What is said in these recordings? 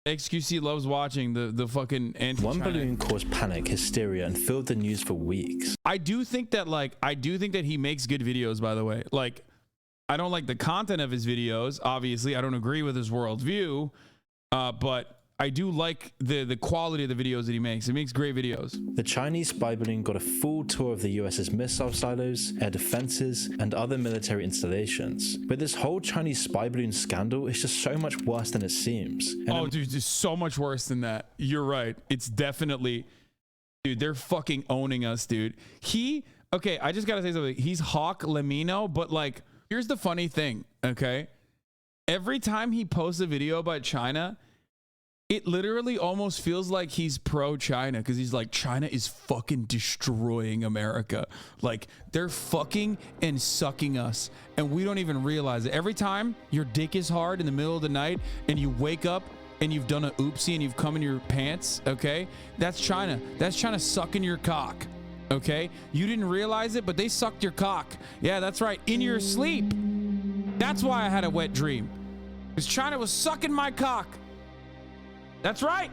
XQC loves watching the fucking anti-China. One balloon caused panic, hysteria, and filled the news for weeks. I do think that he makes good videos, by the way. Like, I don't like the content of his videos. Obviously, I don't agree with his worldview, but I do like the quality of the videos that he makes. He makes great videos. The Chinese spy balloon got a full tour of the US's missile silos, air defenses, and other military installations. But this whole Chinese spy balloon scandal is just so much worse than it seems. And dude, it's so much worse than that. You're right. It's definitely, dude, they're fucking owning us, dude. Okay, I just gotta say something. He's Hawk Lemino, but like, here's the funny thing, okay? Every time he posts a video about China, it literally almost feels like he's pro-China, because he's like, China is fucking destroying America. Like, they're fucking and sucking us, and we don't even realize it. Every time your dick is hard in the middle of the night and you wake up and you've done a oopsie and you've come in your pants, okay? That's China. That's China sucking your cock, okay? You didn't realize it, but they sucked your cock. Yeah, that's right, in your sleep. That's why I had a wet dream, because China was sucking my cock. That's right.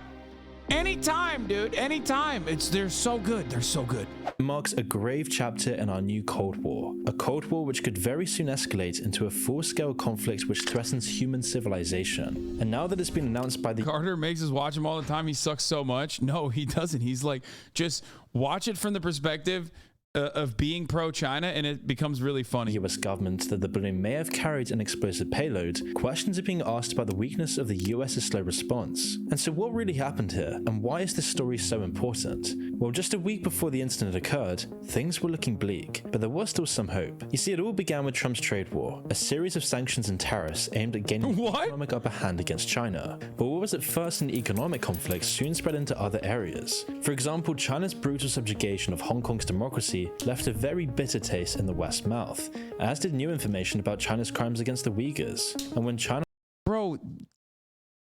Anytime, dude. Anytime. They're so good. They're so good. it marks a grave chapter in our new Cold War. A Cold War which could very soon escalate into a full-scale conflict which threatens human civilization. And now that it's been announced by the... Carter makes us watch him all the time. He sucks so much. No, he doesn't. He's like, just watch it from the perspective of being pro-China, and it becomes really funny. US government that the balloon may have carried an explosive payload, questions are being asked about the weakness of the US's slow response. And so what really happened here, and why is this story so important? Well, just a week before the incident occurred, things were looking bleak, but there was still some hope. You see, it all began with Trump's trade war, a series of sanctions and tariffs aimed at gaining an economic upper hand against China. But what was at first an economic conflict soon spread into other areas. For example, China's brutal subjugation of Hong Kong's democracy left a very bitter taste in the West's mouth, as did new information about China's crimes against the Uyghurs. And when China... Bro,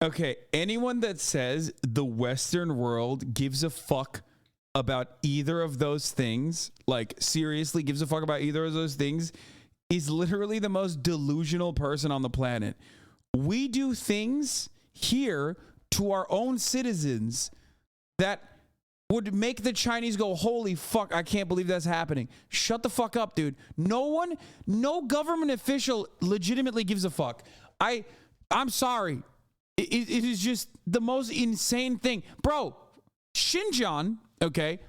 okay, anyone that says the Western world gives a fuck about either of those things, like seriously gives a fuck about either of those things, is literally the most delusional person on the planet. We do things here to our own citizens that would make the Chinese go, holy fuck, I can't believe that's happening. Shut the fuck up, dude. No government official legitimately gives a fuck. I'm sorry. It is just the most insane thing. Bro, Xinjiang, okay,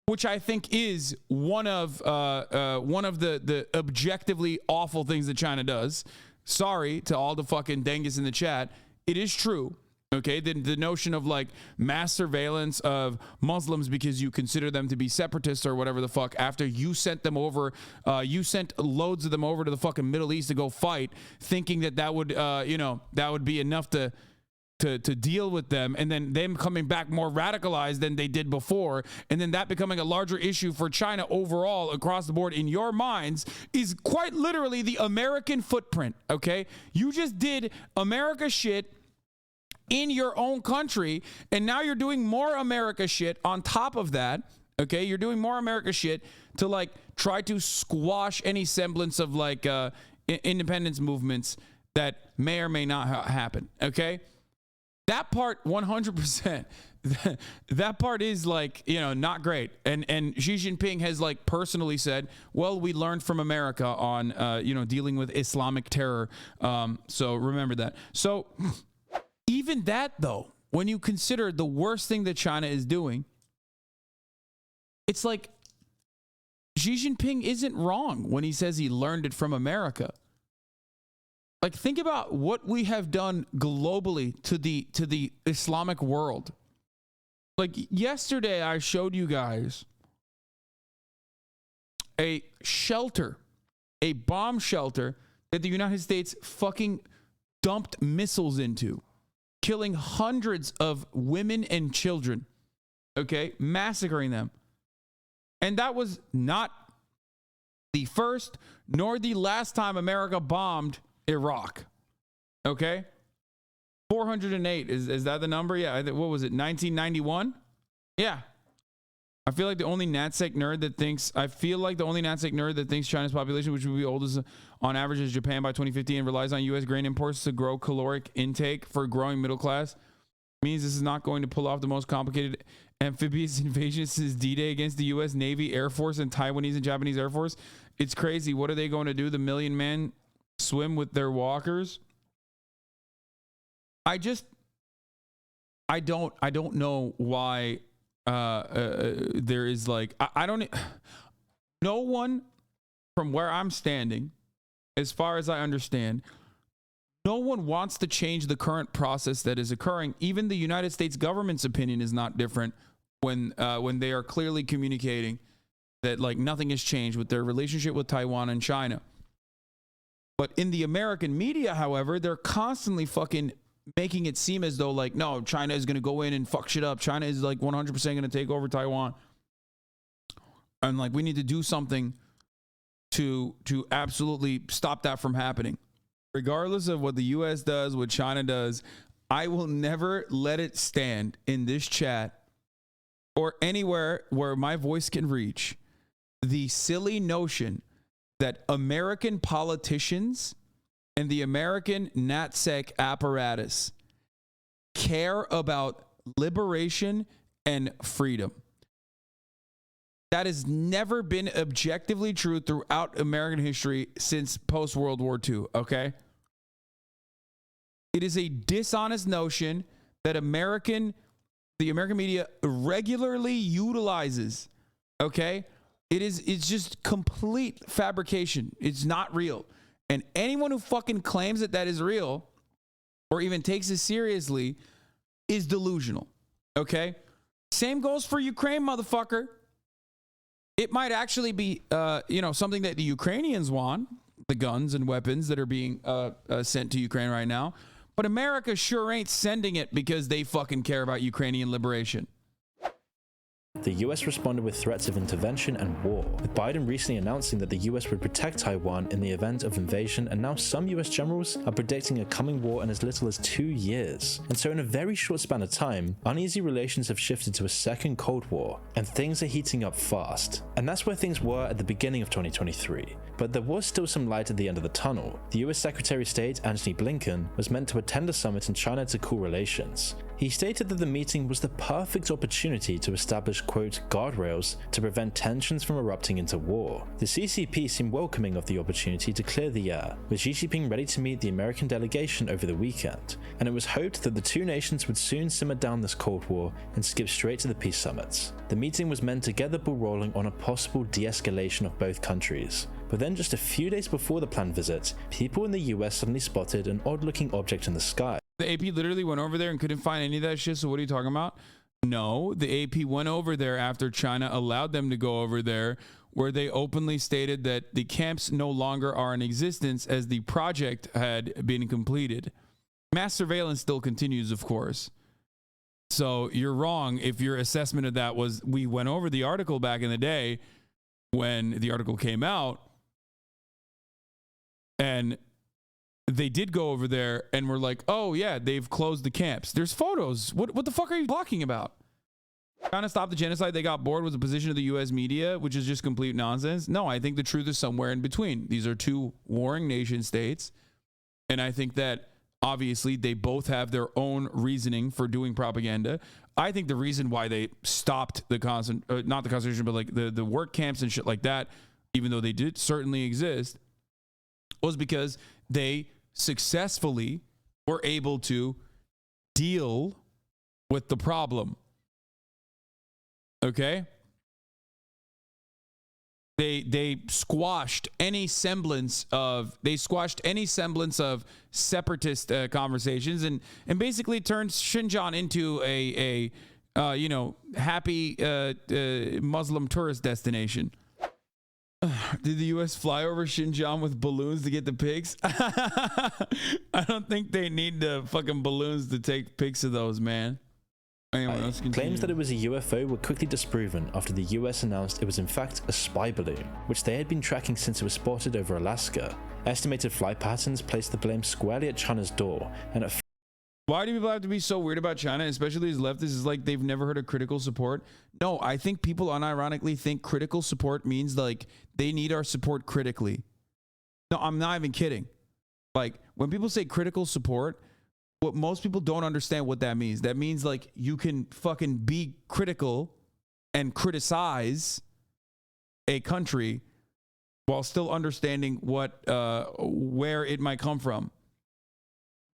which I think is one of the objectively awful things that China does. Sorry to all the fucking dengus in the chat. It is true. Okay, the notion of like mass surveillance of Muslims because you consider them to be separatists or whatever the fuck, after you sent them over, you sent loads of them over to the fucking Middle East to go fight, thinking that would, that would be enough to deal with them, and then them coming back more radicalized than they did before, and then that becoming a larger issue for China overall across the board in your minds is quite literally the American footprint, okay? You just did America shit in your own country, and now you're doing more America shit on top of that, okay? You're doing more America shit to like try to squash any semblance of like independence movements that may or may not happen, okay? That part 100%, that part is like, not great. And Xi Jinping has like personally said, well, we learned from America on, dealing with Islamic terror. So remember that. So even that, though, when you consider the worst thing that China is doing, it's like Xi Jinping isn't wrong when he says he learned it from America. Like, think about what we have done globally to the Islamic world. Like, yesterday I showed you guys a shelter, a bomb shelter that the United States fucking dumped missiles into, killing hundreds of women and children, okay, massacring them. And that was not the first nor the last time America bombed Iraq, okay? 408, is that the number? Yeah, what was it, 1991? Yeah. I feel like the only NatSec nerd that thinks China's population, which would be oldest on average as Japan by 2050, and relies on U.S. grain imports to grow caloric intake for a growing middle class, means this is not going to pull off the most complicated amphibious invasion since D-Day against the U.S. Navy, Air Force, and Taiwanese and Japanese Air Force. It's crazy. What are they going to do? The million men swim with their walkers? I don't know why there is like no one from where I'm standing, as far as I understand, no one wants to change the current process that is occurring. Even the United States government's opinion is not different when they are clearly communicating that like nothing has changed with their relationship with Taiwan and China. But in the American media, however, they're constantly fucking making it seem as though like, no, China is going to go in and fuck shit up. China is like 100% going to take over Taiwan. And like, we need to do something to absolutely stop that from happening. Regardless of what the US does, what China does, I will never let it stand in this chat or anywhere where my voice can reach the silly notion that American politicians and the American NatSec apparatus care about liberation and freedom. That has never been objectively true throughout American history since post-World War II, okay? It is a dishonest notion that the American media regularly utilizes, okay? It's just complete fabrication. It's not real. And anyone who fucking claims that is real or even takes it seriously is delusional, okay? Same goes for Ukraine, motherfucker. It might actually be, something that the Ukrainians want, the guns and weapons that are being sent to Ukraine right now. But America sure ain't sending it because they fucking care about Ukrainian liberation. The US responded with threats of intervention and war, with Biden recently announcing that the US would protect Taiwan in the event of invasion, and now some US generals are predicting a coming war in as little as 2 years. And so in a very short span of time, uneasy relations have shifted to a second Cold War, and things are heating up fast. And that's where things were at the beginning of 2023. But there was still some light at the end of the tunnel. The US Secretary of State Antony Blinken was meant to attend a summit in China to cool relations. He stated that the meeting was the perfect opportunity to establish, quote, guardrails to prevent tensions from erupting into war. The CCP seemed welcoming of the opportunity to clear the air, with Xi Jinping ready to meet the American delegation over the weekend, and it was hoped that the two nations would soon simmer down this Cold War and skip straight to the peace summits. The meeting was meant to get the ball rolling on a possible de-escalation of both countries. But then just a few days before the planned visit, people in the US suddenly spotted an odd-looking object in the sky. The AP literally went over there and couldn't find any of that shit, so what are you talking about? No, the AP went over there after China allowed them to go over there, where they openly stated that the camps no longer are in existence as the project had been completed. Mass surveillance still continues, of course. So you're wrong if your assessment of that was we went over the article back in the day when the article came out, and they did go over there and were like, oh yeah, they've closed the camps. There's photos. What the fuck are you talking about? Trying to stop the genocide they got bored was the position of the US media, which is just complete nonsense. No, I think the truth is somewhere in between. These are two warring nation states. And I think that obviously they both have their own reasoning for doing propaganda. I think the reason why they stopped the not the concentration, but like the work camps and shit like that, even though they did certainly exist, was because they successfully were able to deal with the problem. Okay? They squashed any semblance of separatist conversations and basically turned Xinjiang into a happy Muslim tourist destination. Did the U.S. fly over Xinjiang with balloons to get the pigs? I don't think they need the fucking balloons to take pics of those, man. Anyway, let's continue. Claims that it was a UFO were quickly disproven after the US announced it was in fact a spy balloon, which they had been tracking since it was spotted over Alaska. Estimated flight patterns placed the blame squarely at China's door, and at Why do people have to be so weird about China, especially these leftists? Is like they've never heard of critical support. No, I think people unironically think critical support means like they need our support critically. No, I'm not even kidding. Like when people say critical support, what most people don't understand what that means. That means like you can fucking be critical and criticize a country while still understanding what where it might come from.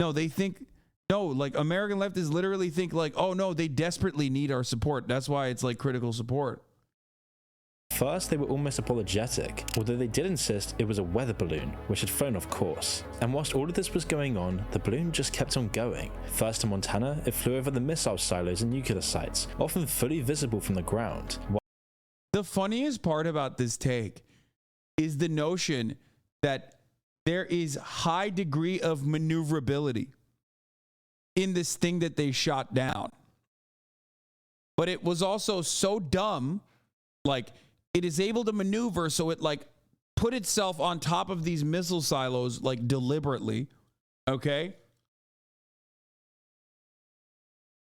No, they think no, like American leftists literally think like, oh no, they desperately need our support. That's why it's like critical support. First, they were almost apologetic, although they did insist it was a weather balloon, which had flown off course. And whilst all of this was going on, the balloon just kept on going. First in Montana, it flew over the missile silos and nuclear sites, often fully visible from the ground. The funniest part about this take is the notion that there is high degree of maneuverability in this thing that they shot down. But it was also so dumb, like it is able to maneuver, so it like put itself on top of these missile silos like deliberately, okay?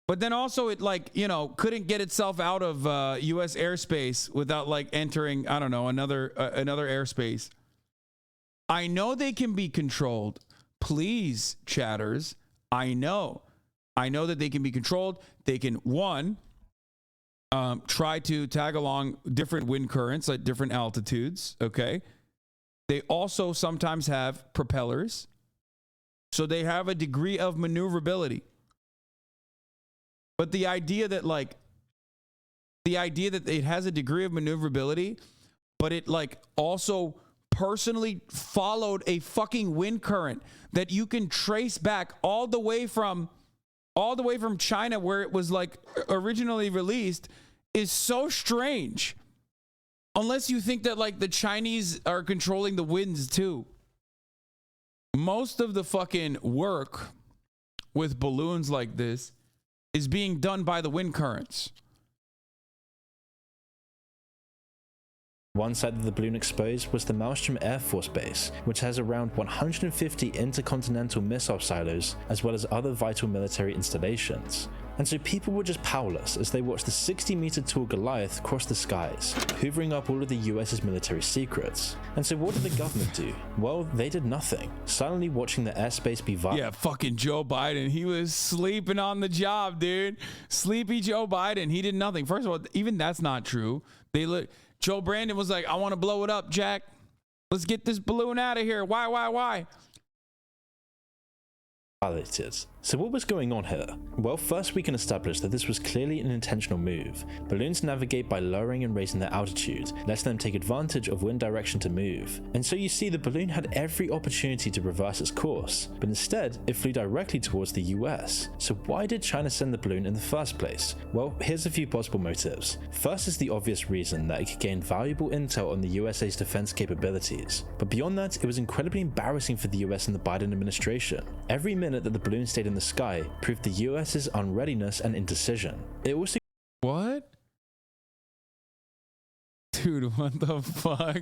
But then also it like, you know, couldn't get itself out of US airspace without like entering, I don't know, another airspace. I know they can be controlled. Please, chatters, I know that they can be controlled. They can, one, try to tag along different wind currents at different altitudes, okay? They also sometimes have propellers, so they have a degree of maneuverability. But the idea that it has a degree of maneuverability, but it like also personally followed a fucking wind current that you can trace back all the way from China, where it was like originally released, is so strange. Unless you think that like the Chinese are controlling the winds too. Most of the fucking work with balloons like this is being done by the wind currents. One side of the balloon exposed was the Maelstrom Air Force Base, which has around 150 intercontinental missile silos, as well as other vital military installations. And so people were just powerless as they watched the 60-meter tall Goliath cross the skies, hoovering up all of the US's military secrets. And so what did the government do? Well, they did nothing, silently watching the airspace be violated. Yeah, fucking Joe Biden. He was sleeping on the job, dude. Sleepy Joe Biden. He did nothing. First of all, even that's not true. Joe Brandon was like, I want to blow it up, Jack. Let's get this balloon out of here. Why? So what was going on here? Well, first we can establish that this was clearly an intentional move. Balloons navigate by lowering and raising their altitude, letting them take advantage of wind direction to move. And so you see the balloon had every opportunity to reverse its course, but instead it flew directly towards the US. So why did China send the balloon in the first place? Well, here's a few possible motives. First is the obvious reason that it could gain valuable intel on the USA's defense capabilities. But beyond that, it was incredibly embarrassing for the US and the Biden administration. Every minute that the balloon stayed in the sky proved the US's unreadiness and indecision. It also— What? Dude, what the fuck?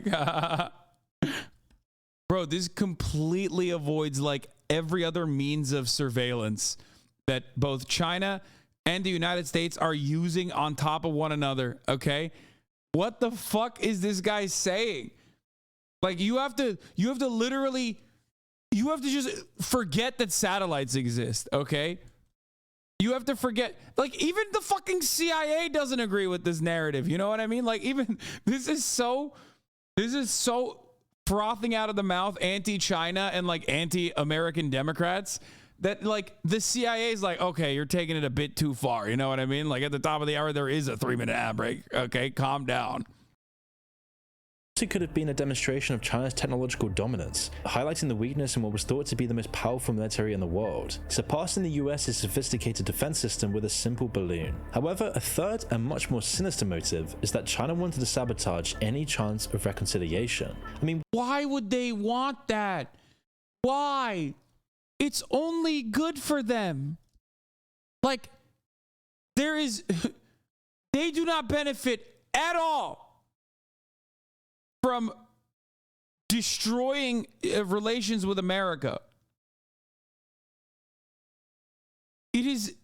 Bro, this completely avoids like every other means of surveillance that both China and the United States are using on top of one another, okay? What the fuck is this guy saying? Like you have to literally, you have to just forget that satellites exist, okay? You have to forget, like even the fucking CIA doesn't agree with this narrative. You know what I mean? Like even this is so frothing out of the mouth anti-China and like anti-American Democrats that like the CIA is like, okay, you're taking it a bit too far. You know what I mean? Like at the top of the hour, there is a 3-minute ad break. Okay, calm down. It could have been a demonstration of China's technological dominance, highlighting the weakness in what was thought to be the most powerful military in the world, surpassing the US's sophisticated defense system with a simple balloon. However, a third and much more sinister motive is that China wanted to sabotage any chance of reconciliation. I mean, why would they want that? Why? It's only good for them. Like, they do not benefit at all from destroying relations with America. It is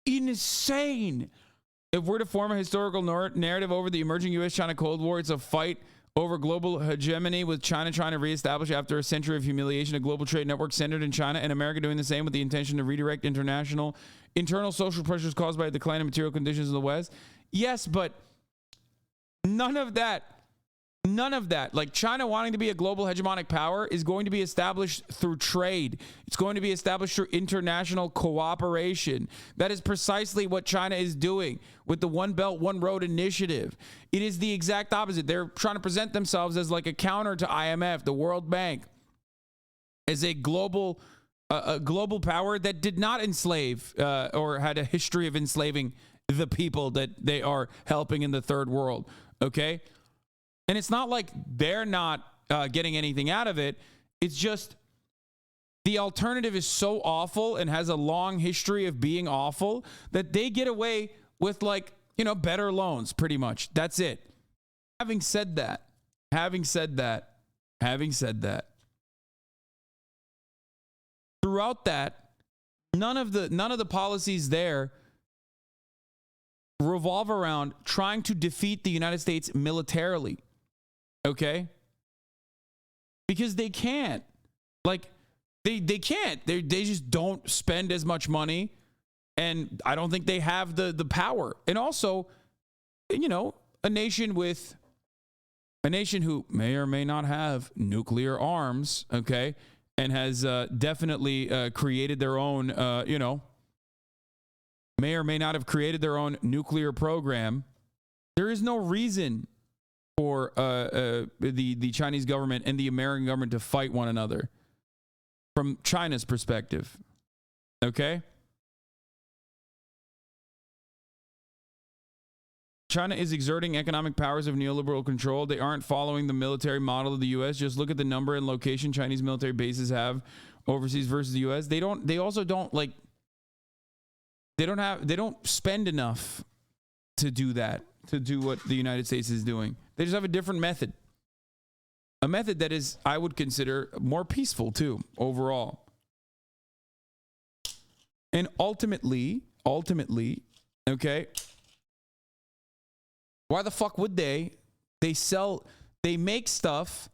insane. If we're to form a historical narrative over the emerging U.S.-China Cold War, it's a fight over global hegemony, with China trying to reestablish, after a century of humiliation, a global trade network centered in China, and America doing the same with the intention to redirect internal social pressures caused by a decline in material conditions in the West. Yes, but none of that, like China wanting to be a global hegemonic power, is going to be established through trade. It's going to be established through international cooperation. That is precisely what China is doing with the One Belt, One Road initiative. It is the exact opposite. They're trying to present themselves as like a counter to IMF, the World Bank, as a global power that did not enslave or had a history of enslaving the people that they are helping in the third world. Okay? And it's not like they're not getting anything out of it. It's just the alternative is so awful and has a long history of being awful that they get away with, like, you know, better loans, pretty much. That's it. Having said that, throughout that, none of the policies there revolve around trying to defeat the United States militarily. Okay? Because they can't. Like, they can't. They just don't spend as much money, and I don't think they have the power. And also, you know, a nation who may or may not have nuclear arms, okay, and has definitely created their own, may or may not have created their own nuclear program. There is no reason for the Chinese government and the American government to fight one another from China's perspective. Okay? China is exerting economic powers of neoliberal control. They aren't following the military model of the U.S. Just look at the number and location Chinese military bases have overseas versus the U.S. They don't spend enough to do that, to do what the United States is doing. They just have a different method. A method that is, I would consider, more peaceful too, overall. And ultimately, okay, why the fuck would they? They make stuff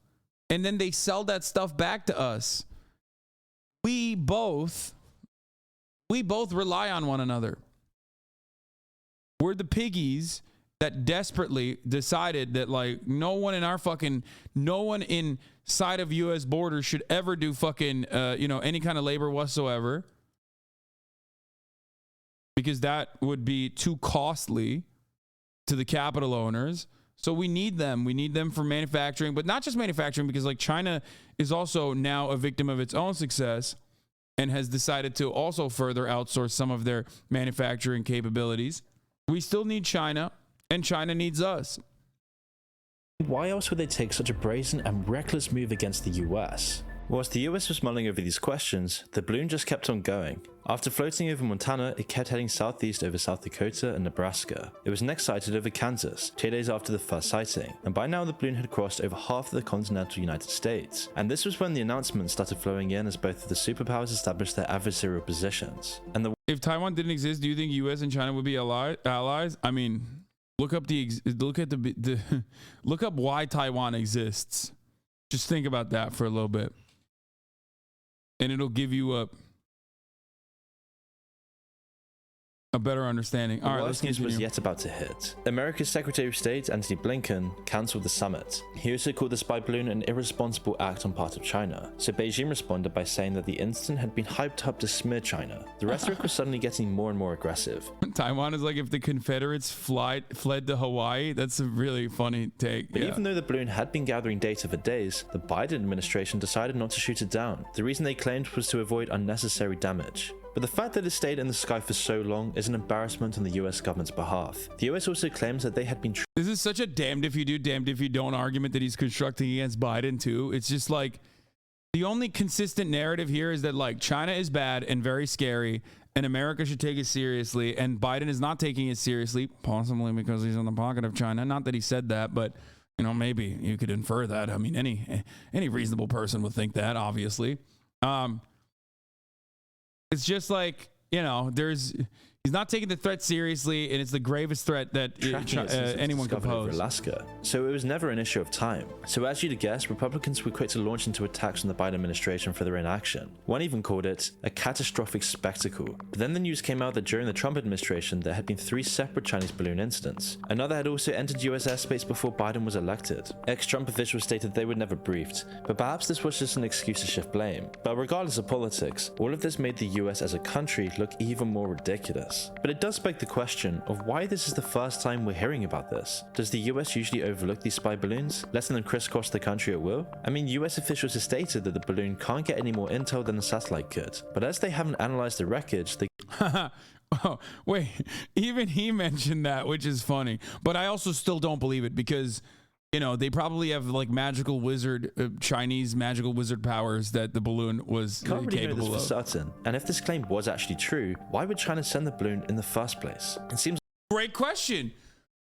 and then they sell that stuff back to us. We both rely on one another. We're the piggies that desperately decided that, like, no one inside of U.S. borders should ever do fucking, any kind of labor whatsoever, because that would be too costly to the capital owners. So we need them. We need them for manufacturing, but not just manufacturing, because, like, China is also now a victim of its own success and has decided to also further outsource some of their manufacturing capabilities. We still need China, and China needs us. Why else would they take such a brazen and reckless move against the US? Whilst the US was mulling over these questions, the balloon just kept on going. After floating over Montana, it kept heading southeast over South Dakota and Nebraska. It was next sighted over Kansas, 2 days after the first sighting, and by now the balloon had crossed over half of the continental United States. And this was when the announcements started flowing in as both of the superpowers established their adversarial positions. And if Taiwan didn't exist, do you think US and China would be allies? I mean, look up look up why Taiwan exists. Just think about that for a little bit, and it'll give you a better understanding. All right, worst news was yet about to hit. America's Secretary of State, Antony Blinken, cancelled the summit. He also called the spy balloon an irresponsible act on part of China. So Beijing responded by saying that the incident had been hyped up to smear China. The rhetoric was suddenly getting more and more aggressive. Taiwan is like if the Confederates fled to Hawaii. That's a really funny take. But even though the balloon had been gathering data for days, the Biden administration decided not to shoot it down. The reason they claimed was to avoid unnecessary damage. But the fact that it stayed in the sky for so long is an embarrassment on the US government's behalf. The US also claims that they had been... This is such a damned if you do, damned if you don't argument that he's constructing against Biden too. It's just like, the only consistent narrative here is that, like, China is bad and very scary, and America should take it seriously, and Biden is not taking it seriously, possibly because he's in the pocket of China. Not that he said that, but, you know, maybe you could infer that. I mean, any reasonable person would think that, obviously. It's just like, you know, he's not taking the threat seriously, and it's the gravest threat that anyone could over pose. Alaska, so it was never an issue of time. So as you'd guess, Republicans were quick to launch into attacks on the Biden administration for their inaction. One even called it a catastrophic spectacle. But then the news came out that during the Trump administration there had been 3 separate Chinese balloon incidents. Another had also entered US airspace before Biden was elected. Ex-Trump officials stated they were never briefed, but perhaps this was just an excuse to shift blame. But regardless of politics, all of this made the US as a country look even more ridiculous. But it does beg the question of why this is the first time we're hearing about this. Does the US usually overlook these spy balloons, letting them crisscross the country at will? I mean, US officials have stated that the balloon can't get any more intel than a satellite could, but as they haven't analyzed the wreckage, they Oh, wait, even he mentioned that, which is funny. But I also still don't believe it because, you know, they probably have like magical wizard, Chinese magical wizard powers that the balloon was can't really know capable this for of. certain. And if this claim was actually true, why would China send the balloon in the first place? It seems Great question.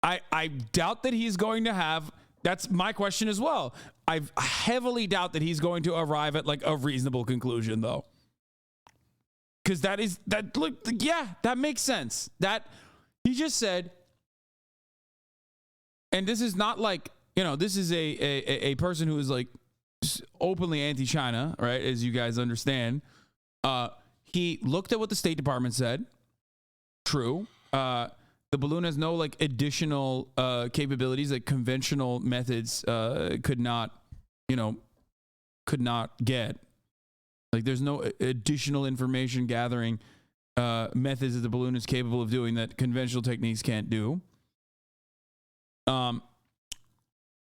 I doubt that he's going to have. That's my question as well. I heavily doubt that he's going to arrive at like a reasonable conclusion, though. Because that makes sense. That he just said, and this is not like, you know, this is a person who is like openly anti-China, right? As you guys understand. He looked at what the State Department said. True. The balloon has no like additional capabilities that conventional methods could not get. Like there's no additional information gathering methods that the balloon is capable of doing that conventional techniques can't do.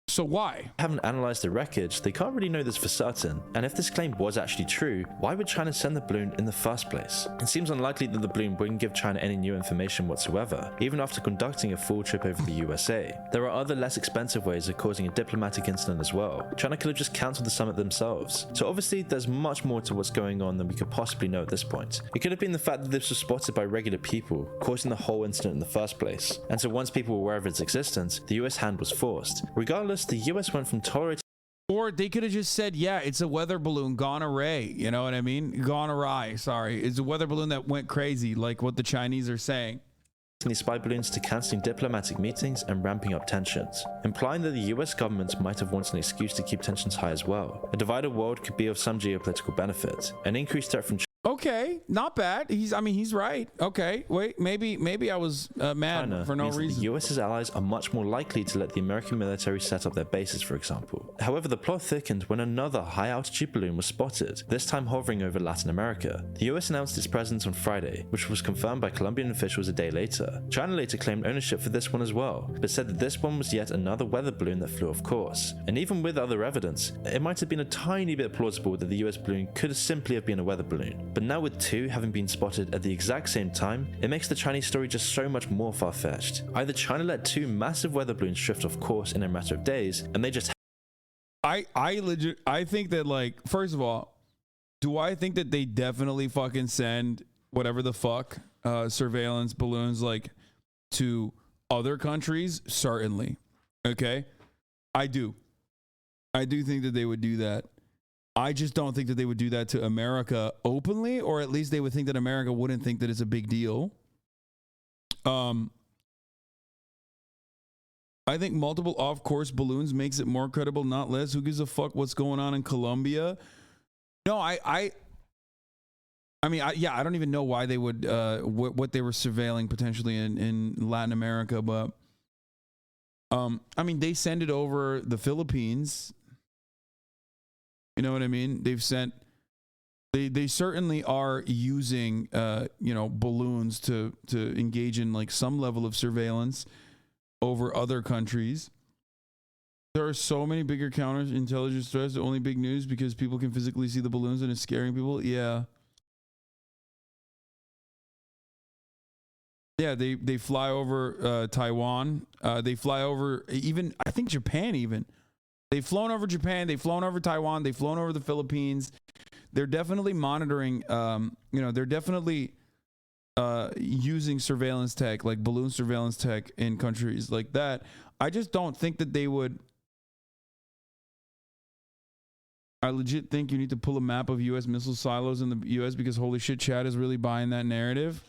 So why? Haven't analyzed the wreckage, they can't really know this for certain. And if this claim was actually true, why would China send the balloon in the first place? It seems unlikely that the balloon wouldn't give China any new information whatsoever, even after conducting a full trip over the USA. There are other less expensive ways of causing a diplomatic incident as well. China could have just cancelled the summit themselves. So obviously there's much more to what's going on than we could possibly know at this point. It could have been the fact that this was spotted by regular people, causing the whole incident in the first place. And so once people were aware of its existence, the US hand was forced. Regardless, the US went from tolerating, or they could have just said, yeah, it's a weather balloon gone awry. You know what I mean? Gone awry. Sorry. It's a weather balloon that went crazy, like what the Chinese are saying. these spy balloons to cancelling diplomatic meetings and ramping up tensions, implying that the US government might have wanted an excuse to keep tensions high as well. A divided world could be of some geopolitical benefit. An increased threat from Okay, not bad. He's right. Okay, wait, maybe I was mad China for no means that reason. the US's allies are much more likely to let the American military set up their bases, for example. However, the plot thickened when another high-altitude balloon was spotted, this time hovering over Latin America. The US announced its presence on Friday, which was confirmed by Colombian officials a day later. China later claimed ownership for this one as well, but said that this one was yet another weather balloon that flew off course. And even with other evidence, it might have been a tiny bit plausible that the US balloon could simply have been a weather balloon. But now with two having been spotted at the exact same time, it makes the Chinese story just so much more far-fetched. Either China let two massive weather balloons drift off course in a matter of days, and they just I think that, like, first of all, do I think that they definitely fucking send whatever the fuck surveillance balloons like to other countries? Certainly. Okay, I do think that they would do that. I just don't think that they would do that to America openly, or at least they would think that America wouldn't think that it's a big deal. I think multiple off-course balloons makes it more credible, not less. Who gives a fuck what's going on in Colombia? No, I mean, I don't even know why they would, what they were surveilling potentially in Latin America, but, I mean, they send it over the Philippines. You know what I mean? They've sent, they certainly are using, balloons to engage in like some level of surveillance over other countries. There are so many bigger counterintelligence threats. The only big news because people can physically see the balloons and it's scaring people. Yeah. Yeah, they fly over Taiwan. They fly over even, I think Japan even. They've flown over Japan. They've flown over Taiwan. They've flown over the Philippines. They're definitely monitoring, they're definitely using surveillance tech, like balloon surveillance tech in countries like that. I just don't think that they would. I legit think you need to pull a map of U.S. missile silos in the U.S. because holy shit, Chad is really buying that narrative.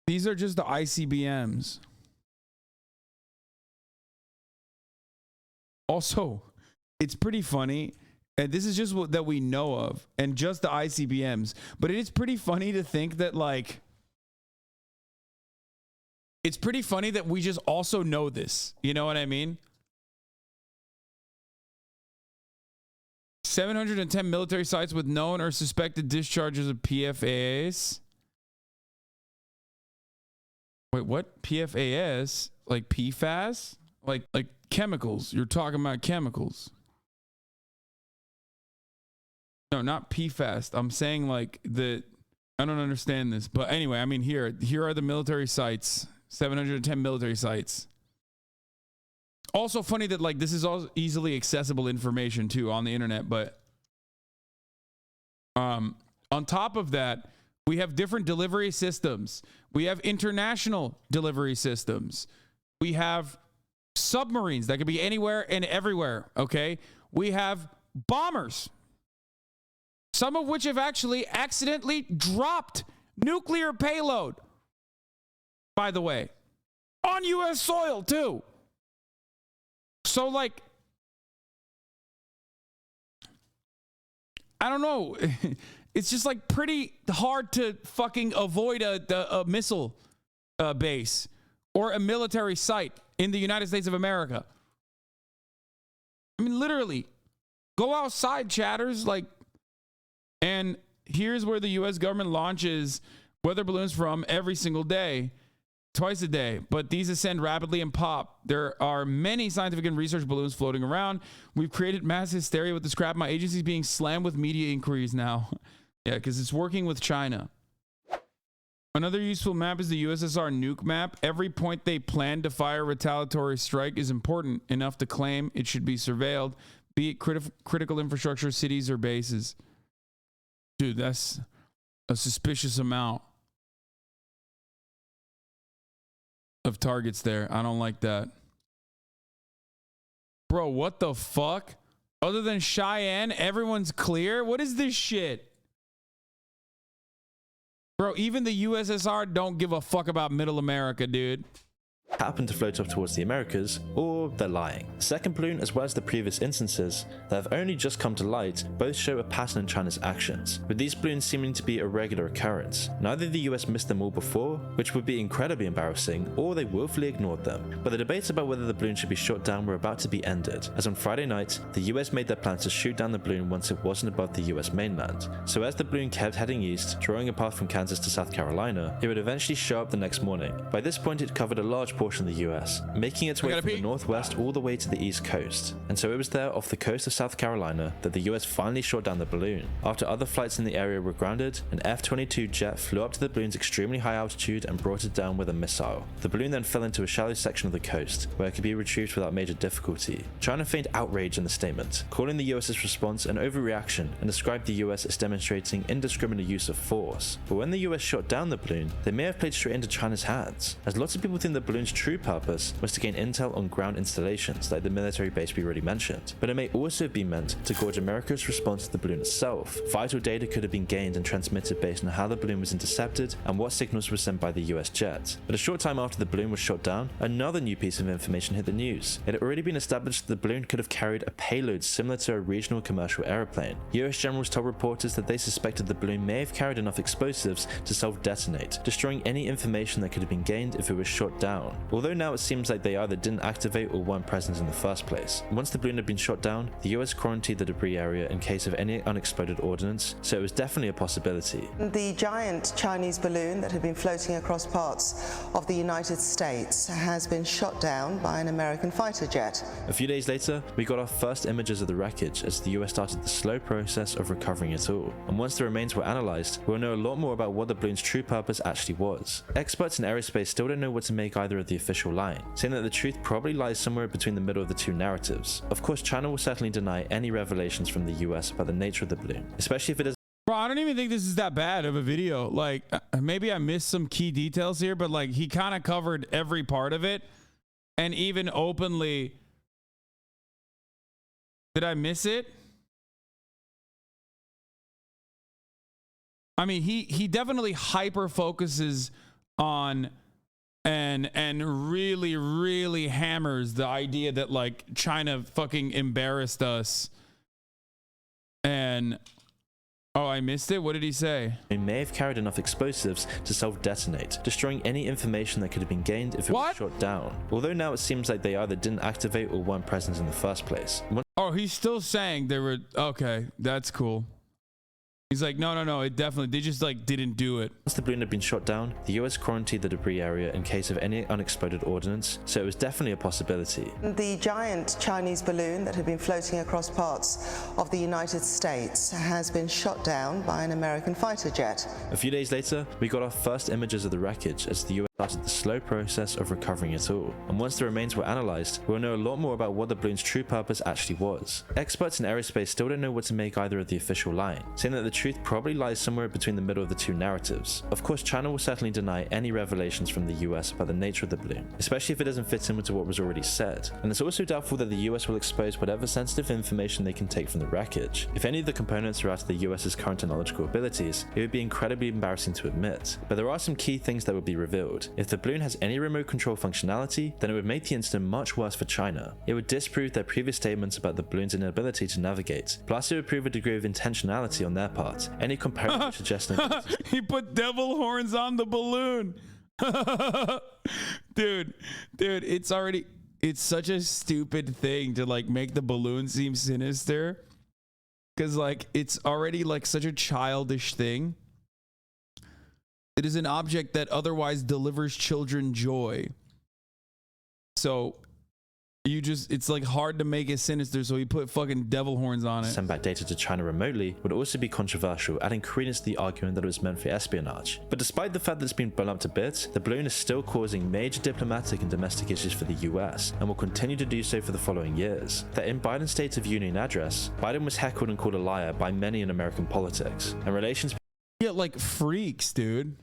These are just the ICBMs. Also, it's pretty funny, and this is just what that we know of, and just the ICBMs, but it is pretty funny to think that, like, it's pretty funny that we just also know this. You know what I mean? 710 military sites with known or suspected discharges of PFAS. Wait, what? PFAS? Like PFAS? Like chemicals. You're talking about chemicals. No, not PFAS. I'm saying like I don't understand this. But anyway, I mean, here are the military sites. 710 military sites. Also funny that like this is all easily accessible information too on the internet, but on top of that, we have different delivery systems. We have international delivery systems. We have submarines that could be anywhere and everywhere, okay? We have bombers, some of which have actually accidentally dropped nuclear payload, by the way, on U.S. soil too. So, like, I don't know. It's just, like, pretty hard to fucking avoid a missile base or a military site in the United States of America. I mean, literally, go outside, chatters. Like, and here's where the U.S. government launches weather balloons from every single day. Twice a day, but these ascend rapidly and pop. There are many scientific and research balloons floating around. We've created mass hysteria with this crap. My agency's being slammed with media inquiries now. Yeah, because it's working with China. Another useful map is the USSR nuke map. Every point they plan to fire a retaliatory strike is important enough to claim it should be surveilled, be it critical infrastructure, cities, or bases. Dude, that's a suspicious amount of targets there. I don't like that. Bro, what the fuck? Other than Cheyenne, everyone's clear? What is this shit? Bro, even the USSR don't give a fuck about Middle America, dude. Happen to float off towards the Americas, or they're lying. The second balloon, as well as the previous instances that have only just come to light, both show a pattern in China's actions, with these balloons seeming to be a regular occurrence. Neither the US missed them all before, which would be incredibly embarrassing, or they willfully ignored them. But the debates about whether the balloon should be shot down were about to be ended, as on Friday night, the US made their plans to shoot down the balloon once it wasn't above the US mainland. So as the balloon kept heading east, drawing a path from Kansas to South Carolina, it would eventually show up the next morning. By this point, it covered a large portion of the US, making its way from the northwest all the way to the east coast. And so it was there off the coast of South Carolina that the US finally shot down the balloon. After other flights in the area were grounded, an F-22 jet flew up to the balloon's extremely high altitude and brought it down with a missile. The balloon then fell into a shallow section of the coast, where it could be retrieved without major difficulty. China feigned outrage in the statement, calling the US's response an overreaction and described the US as demonstrating indiscriminate use of force. But when the US shot down the balloon, they may have played straight into China's hands, as lots of people think the balloon's true purpose was to gain intel on ground installations like the military base we already mentioned, but it may also be meant to gauge America's response to the balloon itself. Vital data could have been gained and transmitted based on how the balloon was intercepted and what signals were sent by the US jet. But a short time after the balloon was shot down, another new piece of information hit the news. It had already been established that the balloon could have carried a payload similar to a regional commercial airplane. US generals told reporters that they suspected the balloon may have carried enough explosives to self-detonate, destroying any information that could have been gained if it was shot down. Although now it seems like they either didn't activate or weren't present in the first place. Once the balloon had been shot down, the US quarantined the debris area in case of any unexploded ordnance, so it was definitely a possibility. The giant Chinese balloon that had been floating across parts of the United States has been shot down by an American fighter jet. A few days later, we got our first images of the wreckage as the US started the slow process of recovering it all. And once the remains were analysed, we'll know a lot more about what the balloon's true purpose actually was. Experts in aerospace still don't know what to make either of the official line, saying that the truth probably lies somewhere between the middle of the two narratives. Of course, China will certainly deny any revelations from the US about the nature of the balloon, especially if it is. Bro, I don't even think this is that bad of a video. Like, maybe I missed some key details here, but like he kind of covered every part of it, and even openly. Did I miss it? I mean, he definitely hyper focuses on and really, really hammers the idea that like China fucking embarrassed us. And oh, I missed it. What did he say? They may have carried enough explosives to self-detonate, destroying any information that could have been gained if it was shot down. Although now it seems like they either didn't activate or weren't present in the first place. Oh, he's still saying they were okay. That's cool. He's like, no, it definitely, they just like didn't do it. Once the balloon had been shot down, the US quarantined the debris area in case of any unexploded ordnance, so it was definitely a possibility. The giant Chinese balloon that had been floating across parts of the United States has been shot down by an American fighter jet. A few days later, we got our first images of the wreckage as the US started the slow process of recovering it all. And once the remains were analysed, we'll know a lot more about what the balloon's true purpose actually was. Experts in aerospace still don't know what to make either of the official line, saying that the truth probably lies somewhere between the middle of the two narratives. Of course, China will certainly deny any revelations from the US about the nature of the balloon, especially if it doesn't fit in with what was already said. And it's also doubtful that the US will expose whatever sensitive information they can take from the wreckage. If any of the components are out of the US's current technological abilities, it would be incredibly embarrassing to admit. But there are some key things that would be revealed. If the balloon has any remote control functionality, then it would make the incident much worse for China. It would disprove their previous statements about the balloon's inability to navigate, plus it would prove a degree of intentionality on their part. Any comparison suggesting he put devil horns on the balloon. dude, it's such a stupid thing to like make the balloon seem sinister, because like it's already like such a childish thing. It is an object that otherwise delivers children joy. So it's like hard to make it sinister, so he put fucking devil horns on it. Send back data to China remotely would also be controversial, adding credence to the argument that it was meant for espionage. But despite the fact that it's been blown up to bits, the balloon is still causing major diplomatic and domestic issues for the US, and will continue to do so for the following years. That in Biden's State of Union address, Biden was heckled and called a liar by many in American politics, and relations like freaks, dude.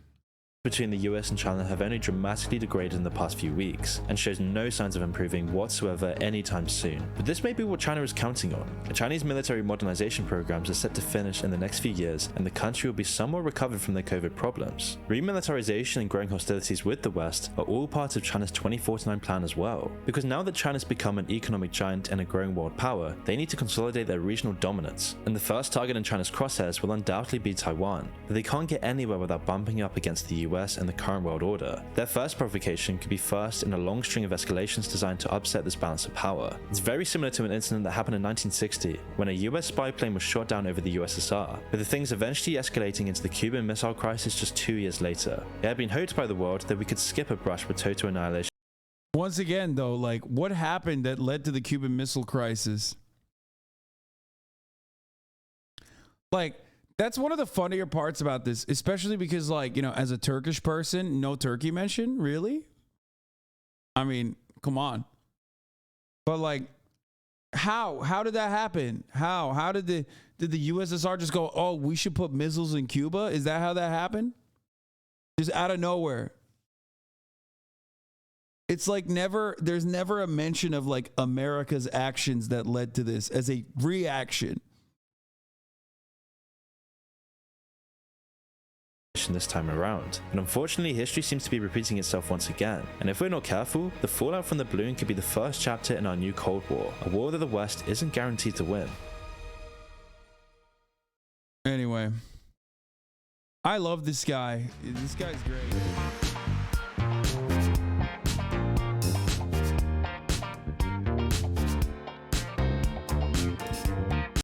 between the US and China have only dramatically degraded in the past few weeks, and shows no signs of improving whatsoever anytime soon. But this may be what China is counting on. The Chinese military modernization programs are set to finish in the next few years, and the country will be somewhat recovered from their COVID problems. Remilitarization and growing hostilities with the West are all part of China's 2049 plan as well, because now that China's become an economic giant and a growing world power, they need to consolidate their regional dominance, and the first target in China's crosshairs will undoubtedly be Taiwan, but they can't get anywhere without bumping up against the US and the current world order. Their first provocation could be first in a long string of escalations designed to upset this balance of power. It's very similar to an incident that happened in 1960, when a US spy plane was shot down over the USSR, with the things eventually escalating into the Cuban Missile Crisis just 2 years later. It had been hoped by the world that we could skip a brush with total annihilation. Once again, though, like, what happened that led to the Cuban Missile Crisis? Like, that's one of the funnier parts about this, especially because, like, you know, as a Turkish person, no Turkey mention, really? I mean, come on. But, like, how did that happen? How did the USSR just go, oh, we should put missiles in Cuba? Is that how that happened? Just out of nowhere. It's like there's never a mention of like America's actions that led to this as a reaction. This time around, and unfortunately history seems to be repeating itself once again, and if we're not careful, the fallout from the balloon could be the first chapter in our new Cold War, a war that the West isn't guaranteed to win. Anyway, I love this guy. This guy's great.